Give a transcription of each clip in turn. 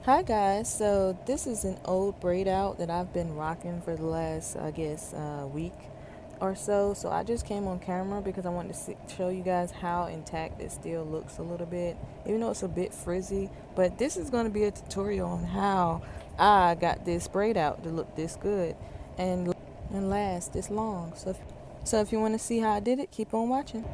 Hi guys, so this is an old braid out that I've been rocking for the last, I guess, week or so. So I just came on camera because I wanted to show you guys how intact it still looks a little bit, even though it's a bit frizzy. But this is going to be a tutorial on how I got this braid out to look this good and last this long. So if you want to see how I did it, keep on watching.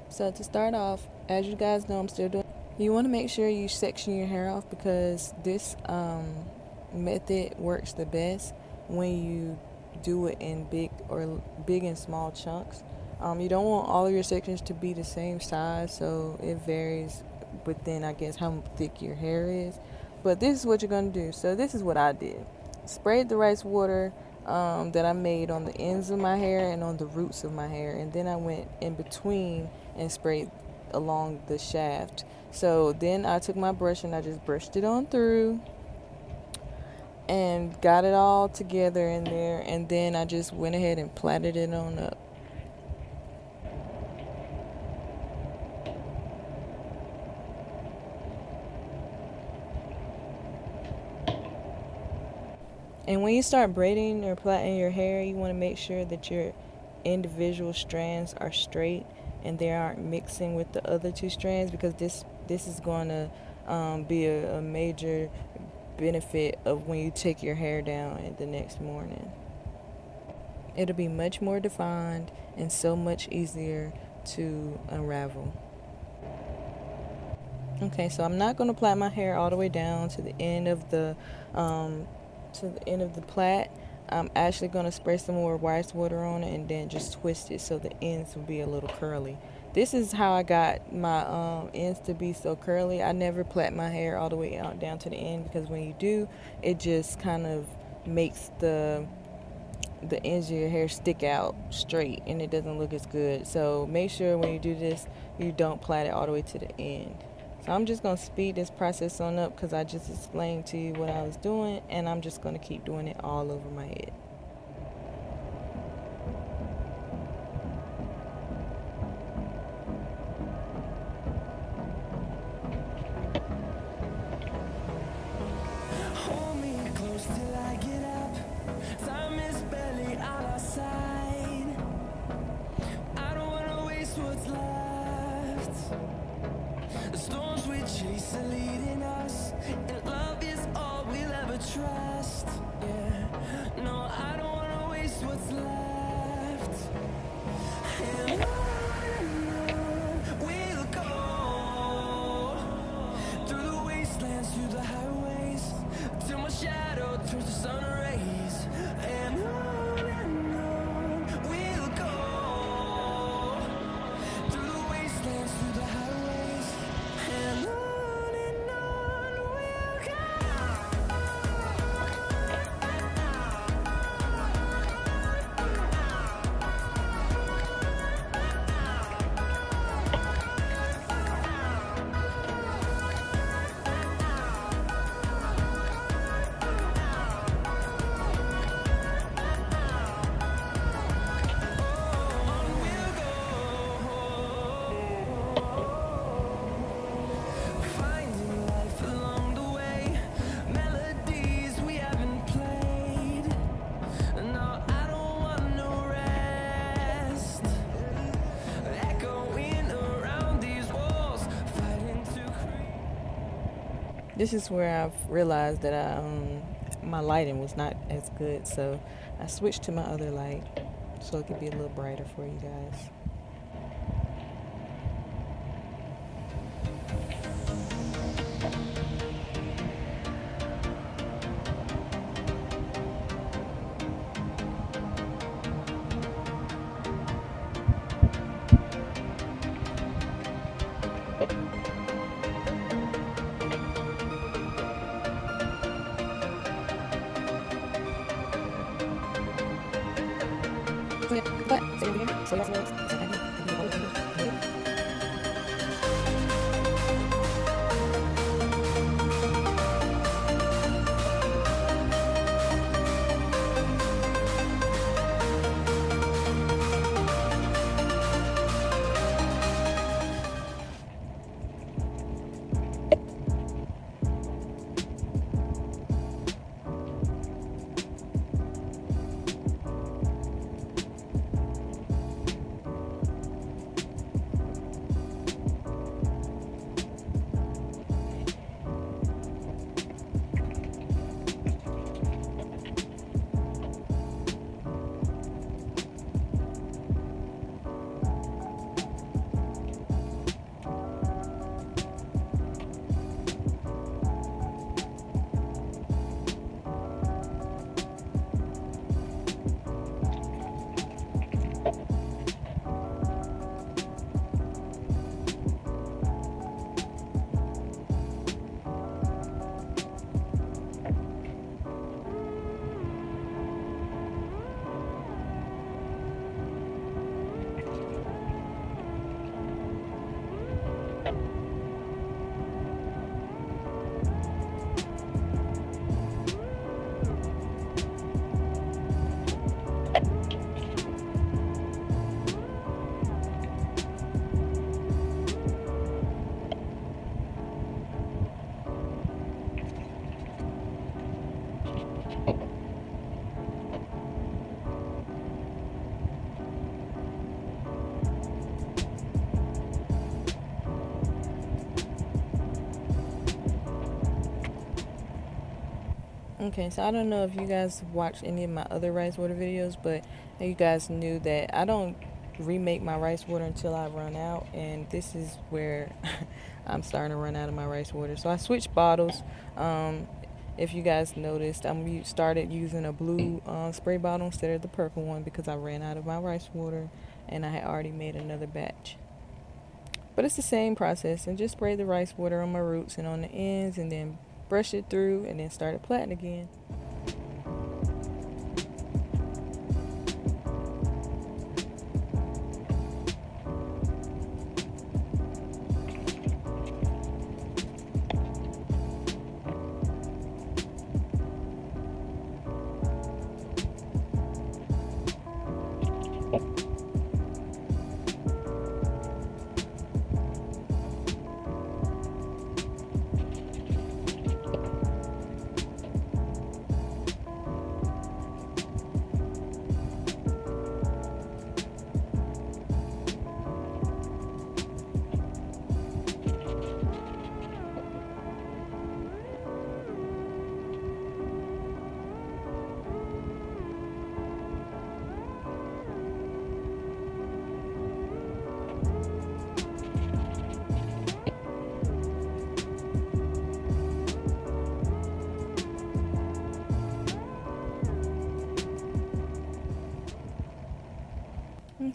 So to start off, as you guys know, I'm still doing. You want to make sure you section your hair off because this method works the best when you do it in big and small chunks. You don't want all of your sections to be the same size, so it varies within, I guess, how thick your hair is. But this is what you're going to do. So this is what I did. Sprayed the rice water that I made on the ends of my hair and on the roots of my hair, and then I went in between and sprayed along the shaft. So then I took my brush and I just brushed it on through and got it all together in there, and then I just went ahead and plaited it on up. And when you start braiding or plaiting your hair, you want to make sure that your individual strands are straight and they aren't mixing with the other two strands, because this is going to be a major benefit of when you take your hair down the next morning. It'll be much more defined and so much easier to unravel. Okay, so I'm not going to plait my hair all the way down to the end of the plait. I'm actually going to spray some more rice water on it and then just twist it so the ends will be a little curly. This is how I got my ends to be so curly. I never plait my hair all the way out down to the end, because when you do, it just kind of makes the ends of your hair stick out straight and it doesn't look as good. So make sure when you do this, you don't plait it all the way to the end. So I'm just going to speed this process on up because I just explained to you what I was doing, and I'm just going to keep doing it all over my head. Hold me close till I get up. Time is barely on our side. I don't wanna waste what's left. The storms we chase are leading us, and love is all we'll ever trust. Yeah, no, I don't wanna waste what's left. And on we'll go, through the wastelands, through the highways, till my shadow turns to sun rays. And on we'll go, through the wastelands, through the highways, and on we'll go. Finding life along the way, melodies we haven't played. No, I don't want no rest. Echoing around these walls, fighting to create. This is where I've realized that my lighting was not as good, so I switched to my other light so it could be a little brighter for you guys. Okay, so I don't know if you guys watched any of my other rice water videos, but you guys knew that I don't remake my rice water until I run out, and this is where I'm starting to run out of my rice water. So I switched bottles. Um, if you guys noticed, I started using a blue spray bottle instead of the purple one because I ran out of my rice water, and I had already made another batch. But it's the same process, and just spray the rice water on my roots and on the ends, and then brush it through, and then start it plaiting again.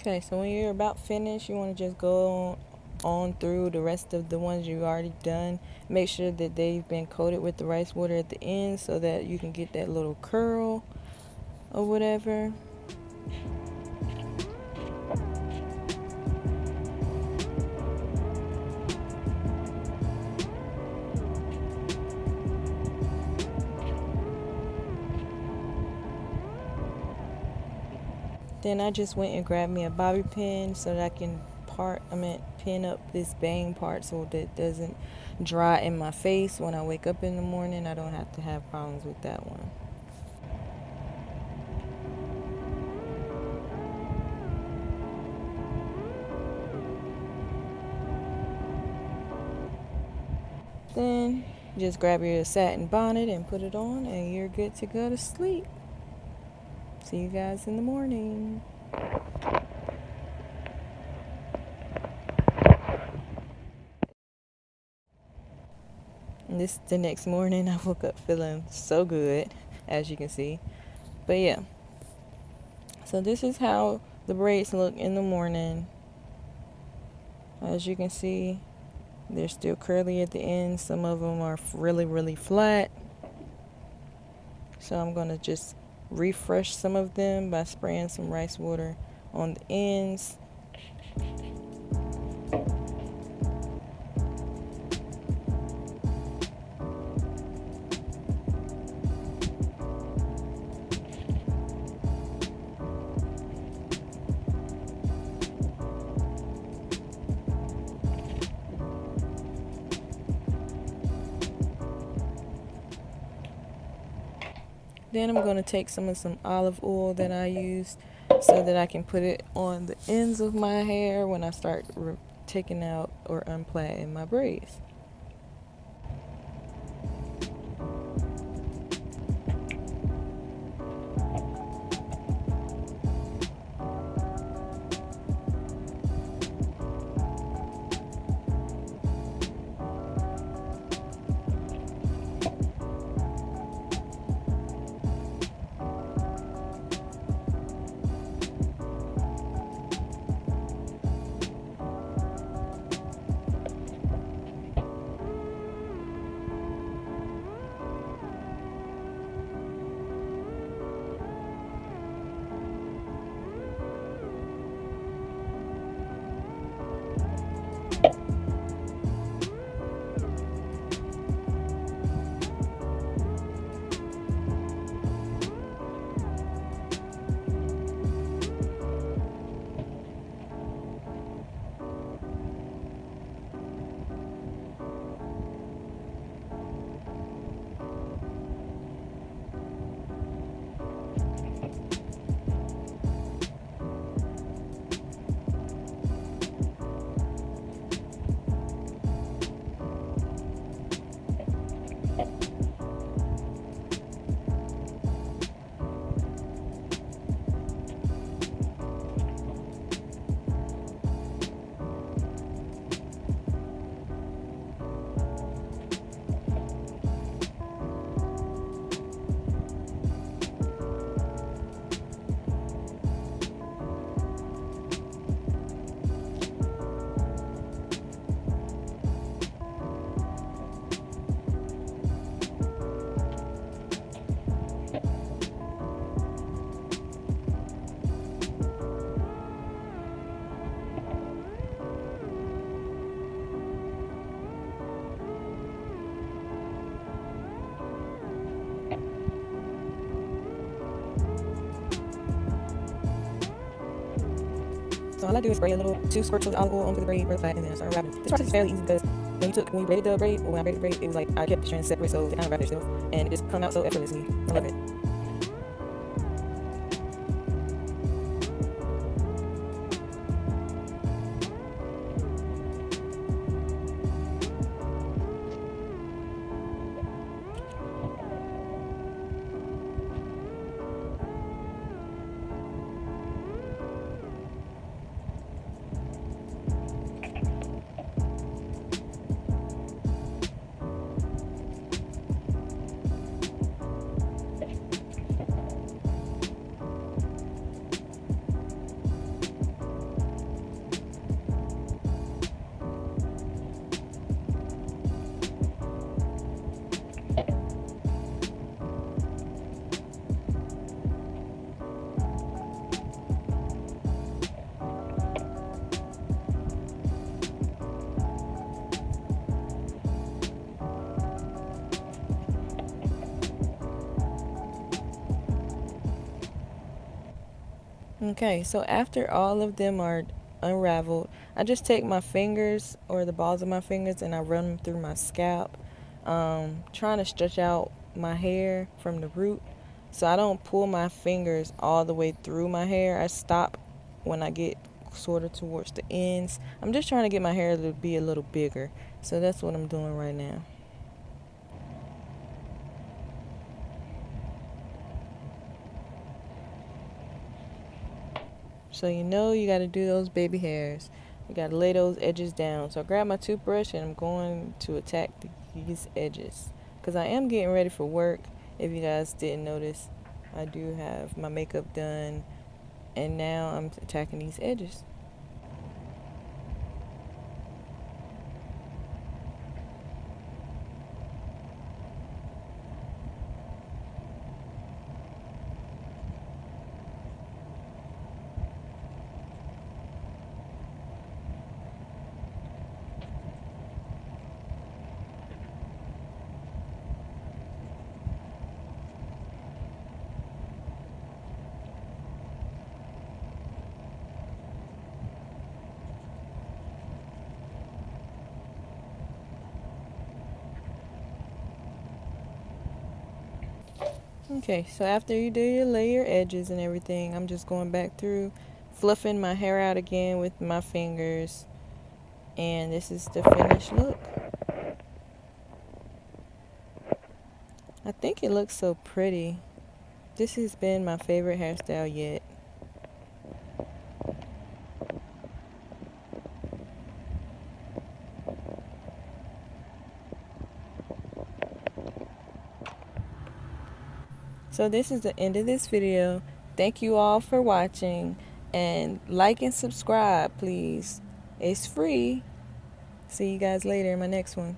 Okay, so when you're about finished, you want to just go on through the rest of the ones you've already done. Make sure that they've been coated with the rice water at the end so that you can get that little curl or whatever. Then I just went and grabbed me a bobby pin so that I can pin up this bang part so that it doesn't dry in my face when I wake up in the morning. I don't have to have problems with that one. Then just grab your satin bonnet and put it on, and you're good to go to sleep. See you guys in the morning. And this the next morning. I woke up feeling so good, as you can see. But yeah, so this is how the braids look in the morning. As you can see, they're still curly at the end. Some of them are really, really flat. So I'm going to just refresh some of them by spraying some rice water on the ends. Then I'm going to take some olive oil that I used so that I can put it on the ends of my hair when I start taking out or unplaiting my braids. all I do is spray a little 2 squirts of olive oil onto the braid real fast, and then I start wrapping. This process is fairly easy because when we braided the braid, or when I braided the braid, it was like I kept the strands separate, so they kind of wrapped themselves, and it just come out so effortlessly. I love it. Okay, so after all of them are unraveled, I just take my fingers or the balls of my fingers and I run them through my scalp, trying to stretch out my hair from the root. So I don't pull my fingers all the way through my hair. I stop when I get sort of towards the ends. I'm just trying to get my hair to be a little bigger. So that's what I'm doing right now. So you know you got to do those baby hairs. You got to lay those edges down. So I grab my toothbrush and I'm going to attack these edges. Because I am getting ready for work. If you guys didn't notice, I do have my makeup done. And now I'm attacking these edges. Okay, so after you do your layer edges and everything, I'm just going back through, fluffing my hair out again with my fingers. And this is the finished look. I think it looks so pretty. This has been my favorite hairstyle yet. So this is the end of this video. Thank you all for watching, and like and subscribe, please. It's free. See you guys later in my next one.